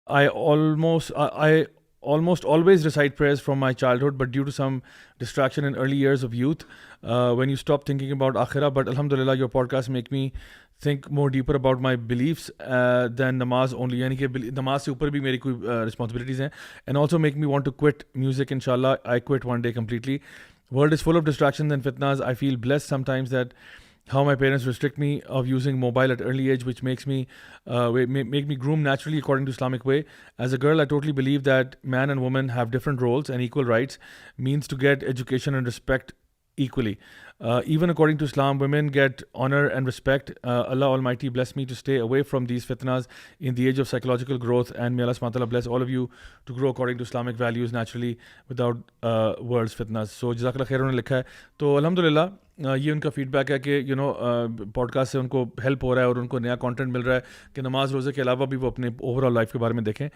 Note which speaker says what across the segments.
Speaker 1: I almost always recite prayers from my childhood, but due to some distraction in early years of youth, when you stop thinking about akhirah. But alhamdulillah, your podcast make me think more deeper about my beliefs than namaz only. Yani کہ namaz سے اوپر بھی میری کوئی responsibilities ہیں, and also make me want to quit music. Inshallah, I quit one day completely. World is full of distractions and fitnas. I feel blessed sometimes that how my parents restrict me of using mobile at early age, which makes me make me groom naturally according to Islamic way. As a girl, I totally believe that man and woman have different roles and equal rights, means to get education and respect equally. Even according to Islam, women get honor and respect. Allah Almighty bless me to stay away from these fitnas in the age of psychological growth, and may Allah subhanahu wa ta'ala bless all of you to grow according to Islamic values naturally without world's fitnas. So جزاک اللہ خیر انہوں نے لکھا ہے. تو الحمدللہ یہ ان کا فیڈ بیک ہے کہ پوڈ کاسٹ سے ان کو ہیلپ ہو رہا ہے اور ان کو نیا کانٹینٹ مل رہا ہے کہ نماز روزے کے علاوہ بھی وہ اپنے اوور آل لائف کے بارے میں دیکھیں.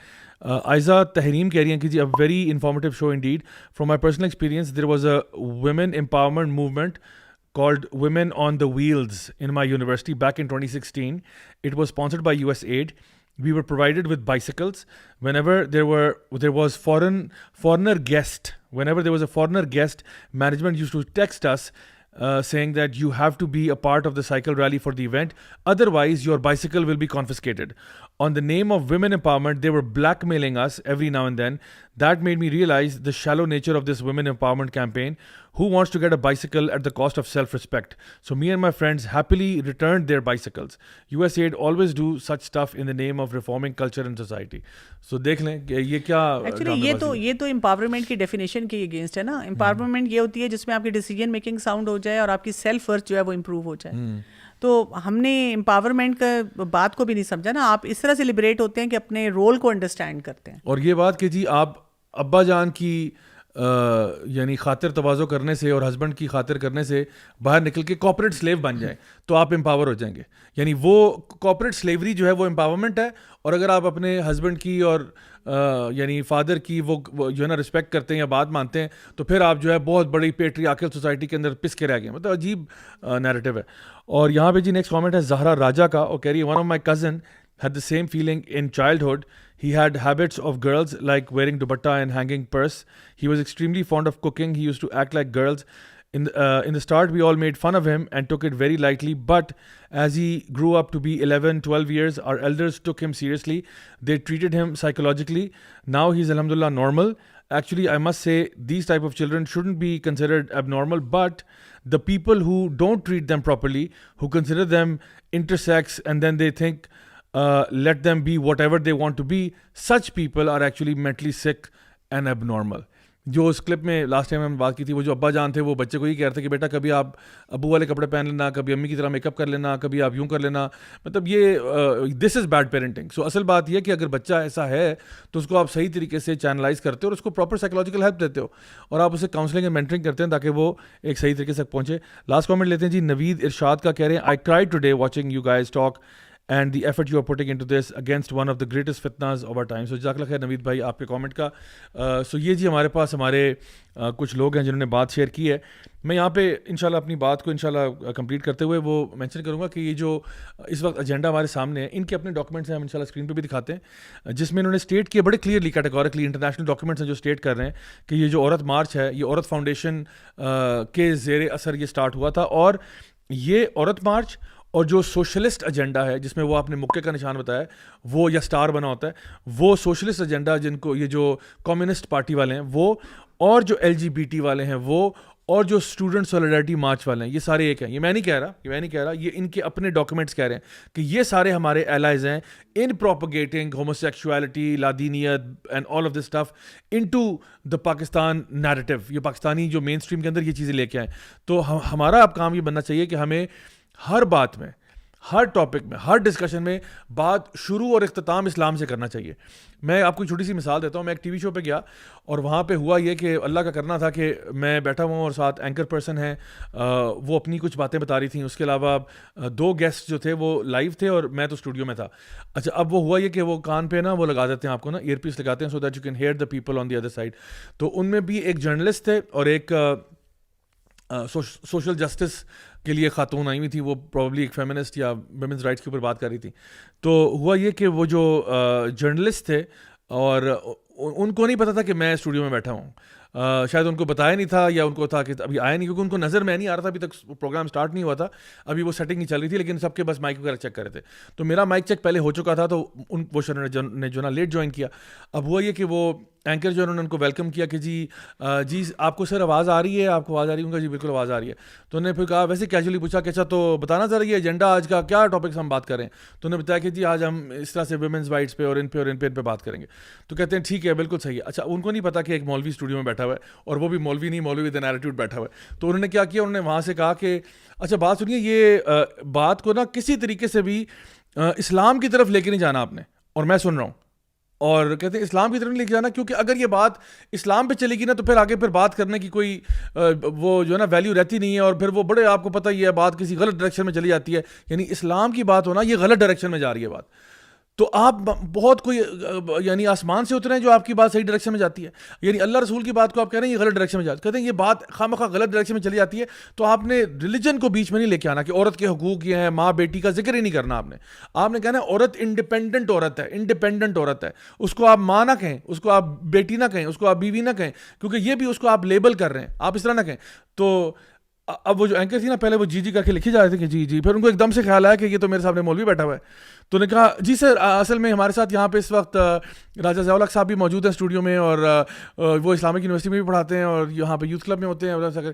Speaker 1: آئزہ تحریم کہہ رہی ہیں کہ جی a very informative show indeed. From my personal experience there was a women empowerment movement called Women on the Wheels in my university back in 2016. It was sponsored by USAID. We were provided with bicycles whenever there was foreigner guest. Whenever there was a foreigner guest, management used to text us saying that you have to be a part of the cycle rally for the event, otherwise your bicycle will be confiscated. On the name of women empowerment, they were blackmailing us every now and then. That made me realize the shallow nature of this women empowerment campaign. Who wants to get a bicycle at the cost of self-respect? So me and my friends happily returned their bicycles. USAID always do such stuff in the name of reforming culture and society. So دیکھ لیں کہ یہ کیا
Speaker 2: actually یہ تو empowerment کی definition کے against ہے نا. امپاورمنٹ یہ ہوتی ہے جس میں آپ کی ڈیسیجن میکنگ ساؤنڈ ہو جائے اور آپ کی سیلف ورتھ جو ہے وہ امپروو ہو جائے. تو ہم نے امپاورمنٹ کا بات کو بھی نہیں سمجھا نا. آپ اس طرح سے لبریٹ ہوتے ہیں کہ اپنے رول کو انڈرسٹینڈ کرتے ہیں.
Speaker 1: اور یہ بات کہ جی آپ ابا جان کی یعنی خاطر تواضع کرنے سے اور ہسبینڈ کی خاطر کرنے سے باہر نکل کے کارپوریٹ سلیو بن جائیں تو آپ امپاور ہو جائیں گے. یعنی وہ کارپوریٹ سلیوری جو ہے وہ امپاورمنٹ ہے. اور اگر آپ اپنے ہسبینڈ کی اور یعنی فادر کی وہ جو ہے نا رسپیکٹ کرتے ہیں یا بات مانتے ہیں تو پھر آپ جو ہے بہت بڑی پیٹریارکل سوسائٹی کے اندر پس کے رہ گئے. مطلب عجیب نیریٹو ہے. اور یہاں پہ جی نیکسٹ کامنٹ ہے زہرا راجا کا, اور کہہ رہی ہے one of my cousin had the same feeling in childhood. He had habits of girls like wearing dupatta and hanging purse. He was extremely fond of cooking. He used to act like girls. In the start, we all made fun of him and took it very lightly. But as he grew up to be 11, 12 years, our elders took him seriously. They treated him psychologically. Now he's alhamdulillah normal. Actually, I must say these type of children shouldn't be considered abnormal. But the people who don't treat them properly, who consider them intersex and then they think let them be whatever they want to be, such people are actually mentally sick and abnormal. جو اس clip میں last time ہم بات کی تھی, وہ جو ابا جان تھے وہ بچے کو یہ کہہ رہے تھے کہ بیٹا کبھی آپ ابو والے کپڑے پہن لینا, کبھی امی کی طرح میک اپ کر لینا, کبھی آپ یوں کر لینا. مطلب یہ دس از بیڈ پیرنٹنگ. سو اصل بات یہ کہ اگر بچہ ایسا ہے تو اس کو آپ صحیح طریقے سے چینلائز کرتے ہو اور اس کو پراپر سائیکولوجیکل ہیلپ دیتے ہو اور آپ اسے کاؤنسلنگ اینڈ مینٹرنگ کرتے ہیں تاکہ وہ ایک صحیح طریقے سے پہنچے. لاسٹ کامنٹ لیتے ہیں جی نوید ارشاد کا, کہہ رہے ہیں I cried today watching you guys talk and the effort you are putting into this against one of the greatest fitnas of our time. So جزاک اللہ خیر نوید بھائی آپ کے کامنٹ کا. سو یہ جی ہمارے پاس ہمارے کچھ لوگ ہیں جنہوں نے بات شیئر کی ہے. میں یہاں پہ انشاءاللہ اپنی بات کو انشاءاللہ کمپلیٹ کرتے ہوئے وہ مینشن کروں گا کہ یہ جو اس وقت ایجنڈا ہمارے سامنے ہے, ان کے اپنے ڈاکومنٹس ہیں, ہم انشاءاللہ اسکرین پہ بھی دکھاتے ہیں, جس میں انہوں نے اسٹیٹ کیے بڑے کلیئرلی کیٹیگوریکلی. انٹرنیشنل ڈاکومنٹس ہیں جو اسٹیٹ کر رہے ہیں کہ یہ جو عورت مارچ ہے یہ عورت فاؤنڈیشن کے زیر اثر یہ اسٹارٹ ہوا تھا. اور یہ عورت مارچ اور جو سوشلسٹ ایجنڈا ہے جس میں وہ آپ نے مکے کا نشان بتایا وہ یا سٹار بنا ہوتا ہے, وہ سوشلسٹ ایجنڈا جن کو یہ جو کمیونسٹ پارٹی والے ہیں وہ, اور جو LGBT والے ہیں وہ, اور جو اسٹوڈنٹ سولیڈرٹی مارچ والے ہیں, یہ سارے ایک ہیں. یہ میں نہیں کہہ رہا, یہ ان کے اپنے ڈاکومنٹس کہہ رہے ہیں کہ یہ سارے ہمارے ایلائز ہیں ان پروپیگیٹنگ ہوموسیکشوالٹی, لادینیت and all of this stuff into the Pakistan narrative. یہ پاکستانی جو مین اسٹریم کے اندر یہ چیزیں لے کے آئیں. تو ہمارا اب کام یہ بننا چاہیے کہ ہمیں ہر بات میں, ہر ٹاپک میں, ہر ڈسکشن میں بات شروع اور اختتام اسلام سے کرنا چاہیے. میں آپ کو چھوٹی سی مثال دیتا ہوں. میں ایک ٹی وی شو پہ گیا اور وہاں پہ ہوا یہ کہ اللہ کا کرنا تھا کہ میں بیٹھا ہوا ہوں اور ساتھ اینکر پرسن ہیں, وہ اپنی کچھ باتیں بتا رہی تھیں. اس کے علاوہ دو گیسٹ جو تھے وہ لائیو تھے اور میں تو اسٹوڈیو میں تھا. اچھا اب وہ ہوا یہ کہ وہ کان پہ نا وہ لگا دیتے ہیں آپ کو نا ایئر پیس لگاتے ہیں so that you can hear the people on the other side. تو ان میں بھی ایک جرنلسٹ تھے اور ایک سوشل جسٹس کے لیے خاتون آئی ہوئی تھی, وہ پروبلی ایک فیمنسٹ یا ویمنس رائٹس کے اوپر بات کر رہی تھی. تو ہوا یہ کہ وہ جو جرنلسٹ تھے اور ان کو نہیں پتا تھا کہ میں اسٹوڈیو میں بیٹھا ہوں, شاید ان کو بتایا نہیں تھا یا ان کو تھا کہ ابھی آیا نہیں, کیونکہ ان کو نظر میں نہیں آ رہا تھا, ابھی تک پروگرام سٹارٹ نہیں ہوا تھا, ابھی وہ سیٹنگ نہیں چل رہی تھی, لیکن سب کے بس مائک وغیرہ چیک کر رہے تھے. تو میرا مائک چیک پہلے ہو چکا تھا, تو وہ نے جو نا لیٹ جوائن کیا. اب ہوا یہ کہ وہ اینکر جو انہوں نے ان کو ویلکم کیا کہ جی آپ کو سر آواز آ رہی ہے, آپ کو آواز آ رہی ہے, ان کا جی بالکل آواز آ رہی ہے. تو انہوں نے پھر کہا, ویسے کیجولی پوچھا کہ اچھا تو بتانا ذرا یہ ایجنڈا آج کا کیا ٹاپکس ہم بات کریں. تو انہوں نے بتایا کہ جی آج ہم اس طرح سے ویمنس رائٹس پہ اور ان پہ بات کریں گے. تو کہتے ہیں ٹھیک ہے بالکل صحیح ہے. اچھا ان کو نہیں پتا کہ ایک مولوی اسٹوڈیو میں بیٹھا ہوا ہے, اور وہ بھی مولوی نہیں, مولوی ود این ایٹیٹیوڈ بیٹھا ہوا ہے. تو انہوں نے کیا کیا, انہوں نے وہاں سے کہا کہ اچھا بات سنیے, یہ بات کو نا کسی طریقے سے بھی اسلام کی طرف لے کے نہیں جانا آپ نے, اور میں سن رہا ہوں. اور کہتے ہیں اسلام کی طرف نہیں لے کے جانا, کیونکہ اگر یہ بات اسلام پہ چلے گی نا تو پھر آگے پھر بات کرنے کی کوئی وہ جو ہے نا ویلیو رہتی نہیں ہے, اور پھر وہ بڑے آپ کو پتہ ہی ہے بات کسی غلط ڈائریکشن میں چلی جاتی ہے. یعنی اسلام کی بات ہونا, یہ غلط ڈائریکشن میں جا رہی ہے بات, تو آپ بہت کوئی یعنی آسمان سے اترے ہیں جو آپ کی بات صحیح ڈائریکشن میں جاتی ہے. یعنی اللہ رسول کی بات کو آپ کہہ رہے ہیں یہ غلط ڈائریکشن میں جاتی ہے, کہتے ہیں یہ بات خواہ غلط ڈائریکشن میں چلی جاتی ہے. تو آپ نے ریلیجن کو بیچ میں نہیں لے کے آنا کہ عورت کے حقوق یہ ہیں, ماں بیٹی کا ذکر ہی نہیں کرنا. آپ نے کہنا عورت انڈیپینڈنٹ عورت ہے, انڈیپینڈنٹ عورت ہے. اس کو آپ ماں نہ کہیں, اس کو آپ بیٹی نہ کہیں, اس کو آپ بیوی نہ کہیں, کیونکہ یہ بھی اس کو آپ لیبل کر رہے ہیں, آپ اس طرح نہ کہیں. تو اب وہ جو اینکر تھی نا, پہلے وہ جی کر کے لکھی جا رہے تھے کہ جی, پھر ان کو ایک دم سے خیال آیا کہ یہ تو میرے سامنے مولوی بیٹھا ہوا ہے. تو نے کہا جی سر, اصل میں ہمارے ساتھ یہاں پہ اس وقت راجہ ضیاء الحق صاحب بھی موجود ہیں اسٹوڈیو میں, اور وہ اسلامک یونیورسٹی میں بھی پڑھاتے ہیں, اور یہاں پہ یوتھ کلب میں ہوتے ہیں.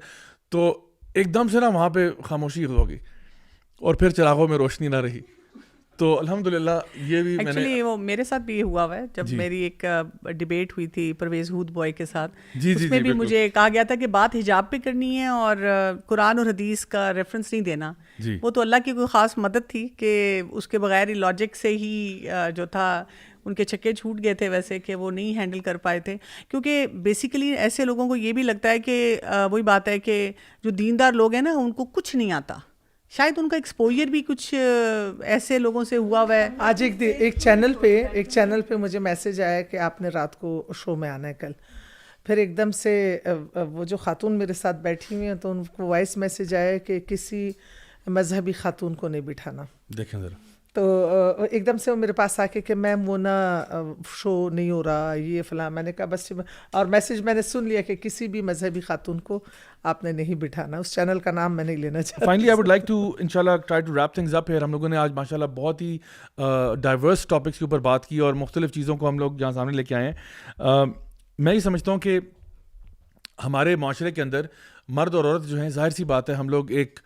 Speaker 1: تو ایک دم سے نا وہاں پہ خاموشی ہو گئی, اور پھر چراغوں میں روشنی نہ رہی. تو الحمدللہ یہ بھی میں نے
Speaker 2: ایکچولی وہ میرے ساتھ بھی ہوا ہوا ہے, جب میری ایک ڈبیٹ ہوئی تھی پرویز ہود بوائے کے ساتھ, اس میں بھی مجھے کہا گیا تھا کہ بات حجاب پہ کرنی ہے اور قرآن اور حدیث کا ریفرنس نہیں دینا. وہ تو اللہ کی کوئی خاص مدد تھی کہ اس کے بغیر لاجک سے ہی جو تھا ان کے چکے چھوٹ گئے تھے ویسے, کہ وہ نہیں ہینڈل کر پائے تھے. کیونکہ بیسیکلی ایسے لوگوں کو یہ بھی لگتا ہے کہ وہی بات ہے کہ جو دیندار لوگ ہیں نا ان کو کچھ نہیں آتا, شاید ان کا ایکسپوجر بھی کچھ ایسے لوگوں سے ہوا ہوا ہے.
Speaker 3: آج ایک چینل پہ مجھے میسج آیا کہ آپ نے رات کو شو میں آنا ہے کل. پھر ایک دم سے وہ جو خاتون میرے ساتھ بیٹھی ہوئی ہیں تو ان کو وائس میسج آیا کہ کسی مذہبی خاتون کو نہیں بٹھانا.
Speaker 1: دیکھیں ذرا,
Speaker 3: تو ایک دم سے وہ میرے پاس آ کے کہ میم وہ نا شو نہیں ہو رہا یہ فلاں. میں نے کہا بس, اور میسج میں نے سن لیا کہ کسی بھی مذہبی خاتون کو آپ نے نہیں بٹھانا. اس چینل کا نام میں نہیں لینا چاہتا.
Speaker 1: Finally I would like to انشاءاللہ try to wrap things up here. ہم لوگوں نے آج ماشاءاللہ بہت ہی ڈائیورس ٹاپکس کے اوپر بات کی, اور مختلف چیزوں کو ہم لوگ جہاں سامنے لے کے آئے ہیں. میں یہ سمجھتا ہوں کہ ہمارے معاشرے کے اندر مرد اور عورت جو ہیں, ظاہر سی بات ہے ہم لوگ ایک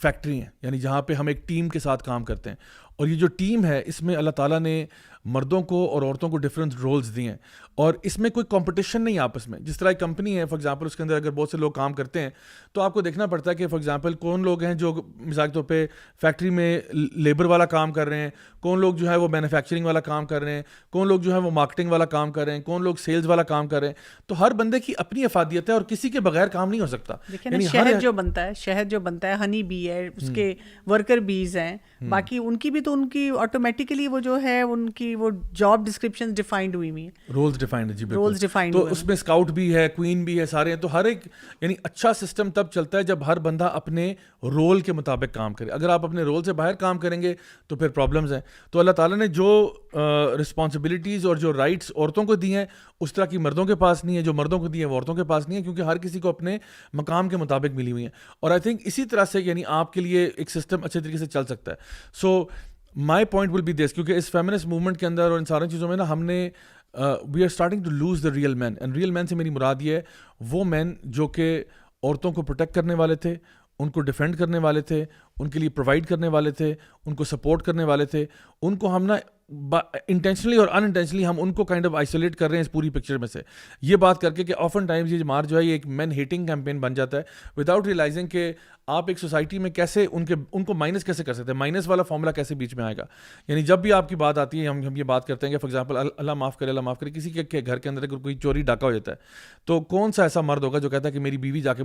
Speaker 1: فیکٹری ہیں, یعنی جہاں پہ ہم ایک ٹیم کے ساتھ کام کرتے ہیں, اور یہ جو ٹیم ہے اس میں اللہ تعالیٰ نے مردوں کو اور عورتوں کو ڈفرینٹ رولز دیے ہیں, اور اس میں کوئی کمپٹیشن نہیں آپس میں. جس طرح ایک کمپنی ہے فار ایگزامپل, اس کے اندر اگر بہت سے لوگ کام کرتے ہیں تو آپ کو دیکھنا پڑتا ہے کہ فار ایگزامپل کون لوگ ہیں جو مثال کے طور پہ فیکٹری میں لیبر والا کام کر رہے ہیں, کون لوگ جو ہے وہ مینوفیکچرنگ والا کام کر رہے ہیں, کون لوگ جو ہے وہ مارکیٹنگ والا کام کر رہے ہیں, کون لوگ سیلز والا کام کر رہے ہیں. تو ہر بندے کی اپنی افادیت ہے اور کسی کے بغیر کام نہیں ہو سکتا.
Speaker 2: شہد جو بنتا ہے ہنی بی ہے, اس کے ورکر بیز ہیں, باقی ان کی بھی تو ان کی آٹومیٹیکلی وہ جو ہے ان کی وہ جاب ڈسکرپشن ڈیفائنڈ ہوئی ہوئی ہیں,
Speaker 1: رولز ڈیفائنڈ ہے. جی
Speaker 2: رولز ڈیفائنڈ,
Speaker 1: تو اس میں اسکاؤٹ بھی ہے, کوئین بھی ہے, سارے ہیں. تو ہر ایک یعنی اچھا سسٹم تب چلتا ہے جب ہر بندہ اپنے رول کے مطابق کام کرے. اگر آپ اپنے رول سے باہر کام کریں گے تو پھر پرابلمز ہیں. تو اللہ تعالیٰ نے جو رسپانسبلٹیز اور جو رائٹس عورتوں کو دی ہیں اس طرح کی مردوں کے پاس نہیں ہے, جو مردوں کو دی ہیں وہ عورتوں کے پاس نہیں ہے, کیونکہ ہر کسی کو اپنے مقام کے مطابق ملی ہوئی ہیں. اور آئی تھنک اسی طرح سے یعنی آپ کے لیے ایک سسٹم اچھے طریقے سے چل سکتا ہے. سو مائی پوائنٹ ول بی دس, کیونکہ اس فیمنسٹ موومنٹ کے اندر اور ان ساری چیزوں میں نا ہم نے we are starting to lose the real man. And real man سے میری مراد یہ ہے وہ مین جو کہ عورتوں کو پروٹیکٹ کرنے والے تھے, ان کو ڈیفینڈ کرنے والے تھے, ان کے لیے پرووائڈ کرنے والے تھے, ان کو سپورٹ کرنے والے تھے. ان کو ہم نا انٹینشنلی اور ان انٹینشنلی ہم ان کو کائنڈ آف آئسولیٹ کر رہے ہیں اس پوری پکچر میں سے, یہ بات کر کے کہ آفن ٹائمز یہ مار جو ہے یہ ایک مین ہیٹنگ کیمپین بن جاتا ہے وداؤٹ ریئلائزنگ کہ آپ ایک سوسائٹی میں کیسے ان کو مائنس کیسے کر سکتے ہیں, مائنس والا فارمولا کیسے بیچ میں آئے گا. یعنی جب بھی آپ کی بات آتی ہے ہم یہ بات کرتے ہیں کہ فار ایگزامپل اللہ معاف کرے کسی کے گھر کے اندر اگر کوئی چوری ڈاکہ ہو جاتا ہے تو کون سا ایسا مرد ہوگا جو کہتا ہے کہ میری بیوی جا کے